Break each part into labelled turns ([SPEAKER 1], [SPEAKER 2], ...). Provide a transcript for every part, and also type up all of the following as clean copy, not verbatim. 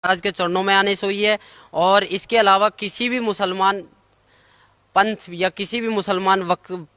[SPEAKER 1] महाराज के चरणों में आने से हुई है। और इसके अलावा किसी भी मुसलमान पंथ या किसी भी मुसलमान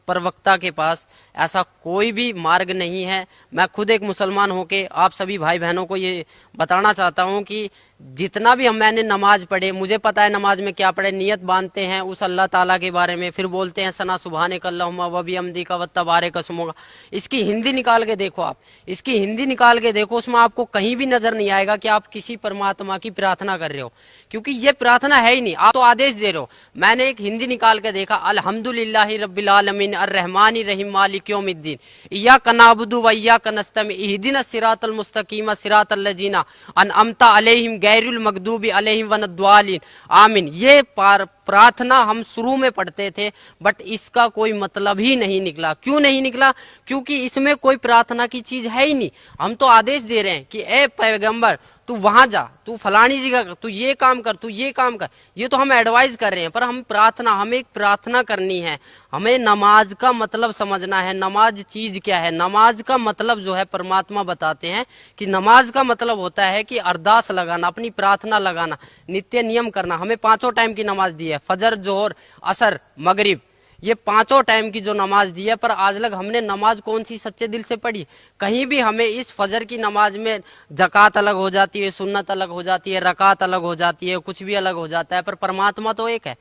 [SPEAKER 1] प्रवक्ता के पास ऐसा कोई भी मार्ग नहीं है। मैं खुद एक मुसलमान होके आप सभी भाई बहनों को ये बताना चाहता हूँ कि जितना भी मैंने नमाज पढ़े, मुझे पता है नमाज में क्या पढ़े। नियत बांधते हैं उस अल्लाह ताला के बारे में, फिर बोलते हैं सना सुबहानक अल्लाहुम्मा व बिहम्दिका व तबारक अस्मुका। इसकी हिंदी निकाल के देखो, आप इसकी हिंदी निकाल के देखो, उसमें आपको कहीं भी नजर नहीं आएगा कि आप किसी परमात्मा की प्रार्थना कर रहे हो, क्योंकि ये प्रार्थना है ही नहीं। आप तो आदेश दे रहे हो। मैंने एक हिंदी निकाल के देखा, अल्हम्दुलिल्लाहि रब्बिल आलमीन अर्रहमानिर रहीम मालिक यौमिद्दीन इय्याका नअबुदु व इय्याका नस्तईन इहदिनस सिरातल मुस्तकीम सिरातल लजीना अनअमता अलैहिम गैरुल मगदूबी अलैहिम वनद्वालिन आमीन। ये प्रार्थना हम शुरू में पढ़ते थे, बट इसका कोई मतलब ही नहीं निकला। क्यों नहीं निकला? क्योंकि इसमें कोई प्रार्थना की चीज है ही नहीं। हम तो आदेश दे रहे हैं कि ए पैगंबर तू वहां जा, तू फलानी जगह, तू ये काम कर, तू ये काम कर। ये तो हम एडवाइस कर रहे हैं, पर हमें एक प्रार्थना करनी है। हमें नमाज का मतलब समझना है। नमाज चीज क्या है? नमाज का मतलब जो है परमात्मा बताते हैं कि नमाज का मतलब होता है कि अरदास लगाना, अपनी प्रार्थना लगाना, नित्य नियम करना। हमें 5 टाइम की नमाज दी है, फजर, जोहर, असर, मगरिब, ये 5 टाइम की जो नमाज दी है। पर आज तक हमने नमाज कौन सी सच्चे दिल से पढ़ी? कहीं भी हमें इस फजर की नमाज में जकात अलग हो जाती है, सुन्नत अलग हो जाती है, रकात अलग हो जाती है, कुछ भी अलग हो जाता है, पर परमात्मा तो एक है।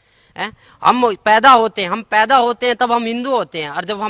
[SPEAKER 1] हम पैदा होते हैं तब हम हिंदू होते हैं, और जब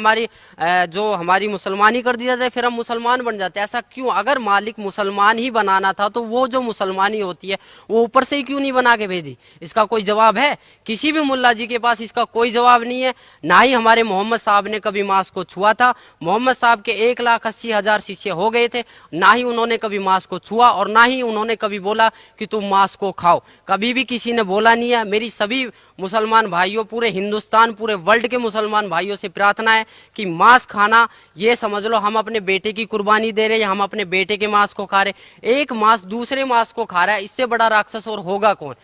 [SPEAKER 1] हमारी मुसलमानी कर दी जाती है फिर हम मुसलमान बन जाते हैं। ऐसा क्यों? अगर मालिक मुसलमान ही बनाना था तो वो जो मुसलमानी होती है वो ऊपर से ही क्यों नहीं बना के भेजी? इसका कोई जवाब है? किसी भी मुल्ला जी के पास इसका कोई जवाब नहीं है। ना ही हमारे मोहम्मद साहब ने कभी मांस को छुआ था। मोहम्मद साहब के 1,80,000 शिष्य हो गए थे, ना ही उन्होंने कभी मांस को छुआ, और ना ही उन्होंने कभी बोला कि तुम मांस को खाओ। कभी भी किसी ने बोला नहीं है। मेरी सभी मुसलमान भाइयों, पूरे हिंदुस्तान, पूरे वर्ल्ड के मुसलमान भाइयों से प्रार्थना है कि मांस खाना, ये समझ लो हम अपने बेटे की कुर्बानी दे रहे हैं, हम अपने बेटे के मांस को खा रहे। एक मांस दूसरे मांस को खा रहा है, इससे बड़ा राक्षस और होगा कौन?